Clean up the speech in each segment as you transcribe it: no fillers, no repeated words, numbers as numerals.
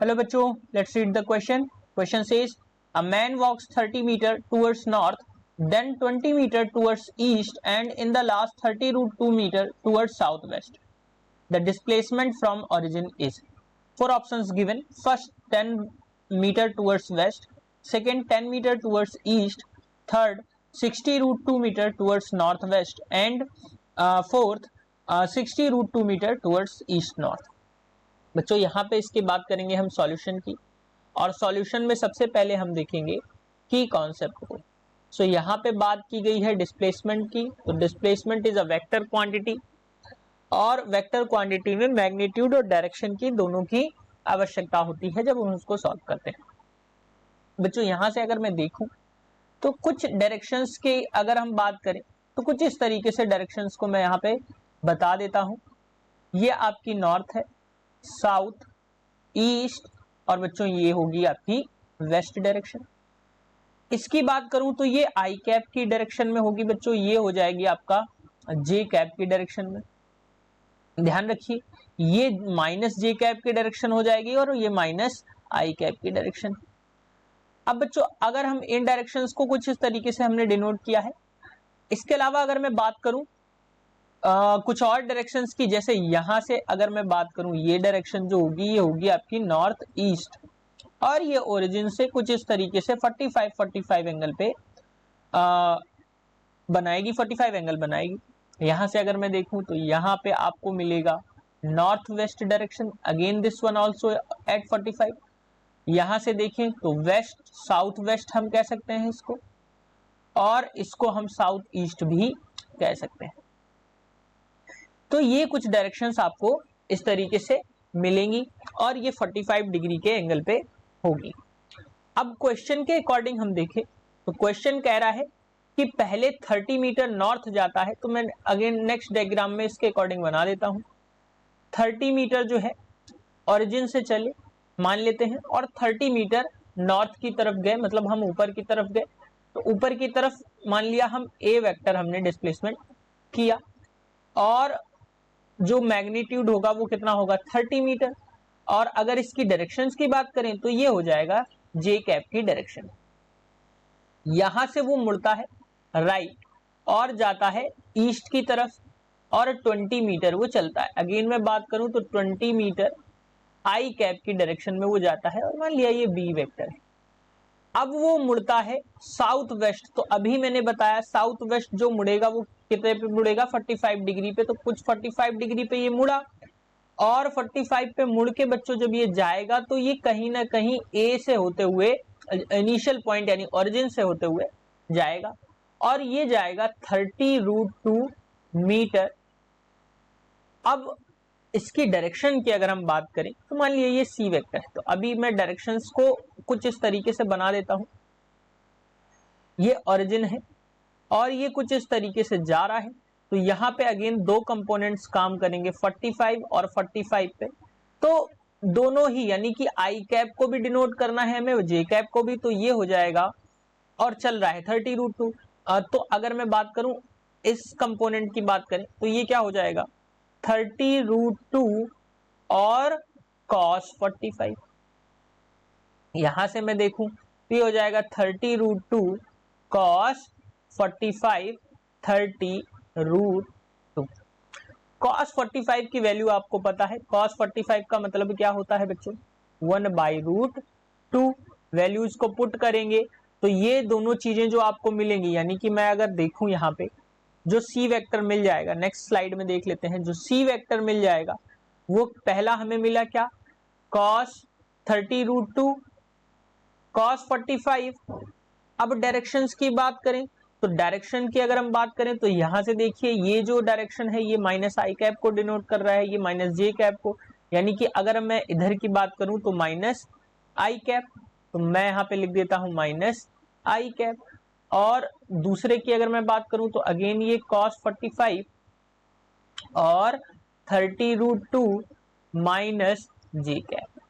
Hello बच्चों, let's read the question. Question says a man walks 30 meter towards north, then 20 meter towards east, and in the last 30 root 2 meter towards southwest. The displacement from origin is. Four options given. First 10 meter towards west, second 10 meter towards east, third 60 root 2 meter towards northwest, and fourth 60 root 2 meter towards east north. बच्चों यहाँ पे इसकी बात करेंगे हम solution की, और solution में सबसे पहले हम देखेंगे की कॉन्सेप्ट को। सो यहाँ पे बात की गई है डिस्प्लेसमेंट की, तो displacement is a vector quantity, और वेक्टर क्वांटिटी में मैग्नीट्यूड और डायरेक्शन की दोनों की आवश्यकता होती है जब हम उसको सॉल्व करते हैं। बच्चों यहाँ से अगर मैं देखूं तो कुछ डायरेक्शंस की अगर हम बात करें तो कुछ इस तरीके से डायरेक्शंस को मैं यहाँ पे बता देता हूं। ये आपकी नॉर्थ है, साउथ, ईस्ट, और बच्चों ये होगी आपकी वेस्ट डायरेक्शन। इसकी बात करूं तो ये आई कैप की डायरेक्शन में होगी बच्चों, ये हो जाएगी आपका जे कैप की डायरेक्शन में। ध्यान रखिए ये माइनस जे कैप की डायरेक्शन हो जाएगी और ये माइनस आई कैप की डायरेक्शन। अब बच्चों अगर हम इन डायरेक्शंस को कुछ इस तरीके से हमने डिनोट किया है। इसके अलावा अगर मैं बात करूं कुछ और डायरेक्शंस की, जैसे यहां से अगर मैं बात करूं ये डायरेक्शन जो होगी ये होगी आपकी नॉर्थ ईस्ट, और ये ओरिजिन से कुछ इस तरीके से 45 एंगल पे बनाएगी, 45 एंगल बनाएगी। यहां से अगर मैं देखूं तो यहां पे आपको मिलेगा north west direction, again this one also at 45। यहां से देखें तो वेस्ट साउथ वेस्ट हम कह सकते हैं इसको, और इसको हम साउथ ईस्ट भी कह सकते हैं। तो ये कुछ डायरेक्शंस आपको इस तरीके से मिलेंगी और ये 45 डिग्री के एंगल पे होगी। अब क्वेश्चन के अकॉर्डिंग हम देखें तो क्वेश्चन कह रहा है कि पहले 30 मीटर नॉर्थ जाता है, तो मैं अगेन नेक्स्ट डायग्राम में इसके अकॉर्डिंग बना देता हूं। 30 मीटर जो है ओरिजिन से चले मान लेते हैं, और 30 मीटर नॉर्थ की तरफ गए, मतलब हम ऊपर की तरफ गए, तो ऊपर की तरफ मान लिया हम ए वेक्टर हमने डिस्प्लेसमेंट किया, और जो मैग्नीट्यूड होगा वो कितना होगा 30 मीटर, और अगर इसकी डायरेक्शंस की बात करें तो ये हो जाएगा जे कैप की डायरेक्शन। यहां से वो मुड़ता है राइट और जाता है ईस्ट की तरफ, और 20 मीटर वो चलता है। अगेन मैं बात करूं तो 20 मीटर आई कैप की डायरेक्शन में वो जाता है, और मान लिया ये बी वेक्टर है। अब वो मुड़ता है साउथ वेस्ट, तो अभी मैंने बताया साउथ वेस्ट जो मुड़ेगा वो कितने पे मुड़ेगा 45 डिग्री पे, तो कुछ 45 डिग्री पे ये मुड़ा, और 45 पे मुड़ के बच्चों जब ये जाएगा तो ये कहीं ना कहीं ए से होते हुए इनिशियल पॉइंट यानी ओरिजिन से होते हुए जाएगा, और ये जाएगा 30 रूट 2 मीटर। अब इसकी डायरेक्शन की अगर हम बात करें तो मान लिया ये सी वेक्टर है, तो अभी मैं डायरेक्शंस को कुछ इस तरीके से बना देता हूं। ये ओरिजिन है और ये कुछ इस तरीके से जा रहा है, तो यहां पे अगेन दो कंपोनेंट्स काम करेंगे 45 और 45 पे, तो दोनों ही यानी कि आई कैप को भी डिनोट करना है हमें, जे कैप को भी, तो ये हो जाएगा, और चल रहा है 30 रूट 2। तो अगर मैं बात करूं इस कंपोनेंट की बात करें तो ये क्या हो जाएगा 30 रूट 2 और कॉस 45। यहां से मैं देखूं तो ये हो जाएगा 30 रूट 2 कॉस 45 30 रूट 2। कॉस 45 की वैल्यू आपको पता है, कॉस 45 का मतलब क्या होता है बच्चों 1/√2। वैल्यूज को पुट करेंगे तो ये दोनों चीजें जो आपको मिलेंगी, यानी कि मैं अगर देखूं यहाँ पे जो सी वेक्टर मिल जाएगा, नेक्स्ट स्लाइड में देख लेते हैं, जो सी वेक्टर मिल जाएगा वो पहला हमें मिला क्या कॉस 30 रूट 2 कॉस 45। अब डायरेक्शंस की बात करें तो डायरेक्शन की अगर हम बात करें तो यहां से देखिए ये जो डायरेक्शन है ये माइनस आई कैप को डिनोट कर रहा है, ये माइनस जे कैप को, यानी कि अगर मैं इधर की बात करूं तो माइनस आई कैप, तो मैं यहां पे लिख देता हूं माइनस आई कैप। और दूसरे की अगर मैं बात करूं तो अगेन ये कॉस 45 और 30 रूट 2 माइनस जे कैप।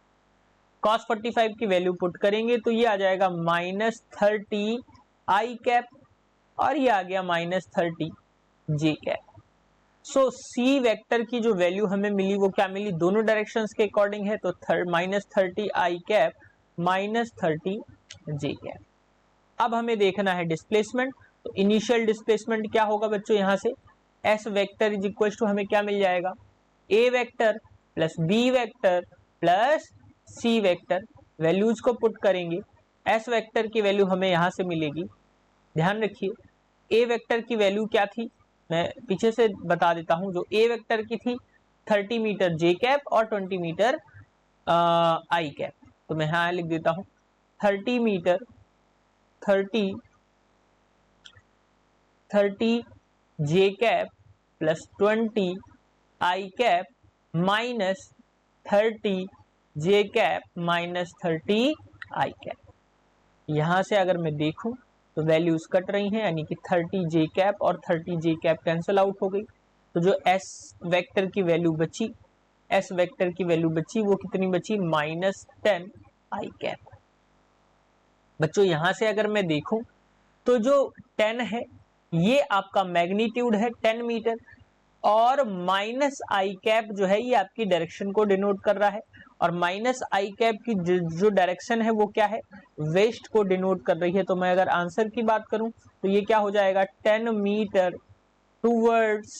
कॉस 45 की वैल्यू पुट करेंगे तो ये आ जाएगा माइनस 30 आई कैप, और ये आ गया माइनस 30 जे कैप। सो सी वेक्टर की जो वैल्यू हमें मिली वो क्या मिली, दोनों डायरेक्शंस के अकॉर्डिंग है, तो -30 आई कैप -30 जे कैप। अब हमें देखना है डिस्प्लेसमेंट, तो इनिशियल डिस्प्लेसमेंट क्या होगा बच्चों, यहां से S vector is equal to हमें क्या मिल जाएगा, A vector plus B vector plus C vector, values को पुट करेंगे, एस वेक्टर की वैल्यू हमें यहां से मिलेगी, ध्यान रखिए ए वेक्टर की वैल्यू क्या थी, मैं पीछे से बता देता हूं, जो ए वेक्टर की थी 30 मीटर जे कैप और 20 मीटर आई कैप, तो मैं यहां लिख देता हूं 30 मीटर 30 जे कैप प्लस 20 आई कैप माइनस 30 जे कैप माइनस 30 आई कैप। यहां से अगर मैं देखूं तो वैल्यूज कट रही हैं, यानी कि 30 जे कैप और 30 जे कैप कैंसिल आउट हो गई, तो जो एस वेक्टर की वैल्यू बची, एस वेक्टर की वैल्यू बची वो कितनी बची, -10 आई कैप। बच्चों यहां से अगर मैं देखूं तो जो 10 है ये आपका मैग्नीट्यूड है 10 मीटर, और माइनस आई कैप जो है ये आपकी डायरेक्शन को डिनोट कर रहा है, और माइनस आई कैप की जो डायरेक्शन है वो क्या है, वेस्ट को डिनोट कर रही है। तो मैं अगर आंसर की बात करूं तो ये क्या हो जाएगा, 10 मीटर टूवर्ड्स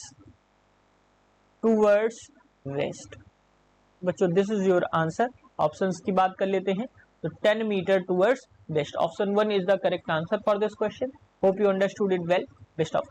वेस्ट। बच्चों this is your answer. Options की बात कर लेते हैं, तो 10 metre towards west, option 1 is the correct answer for this question. Hope you understood it well. Best of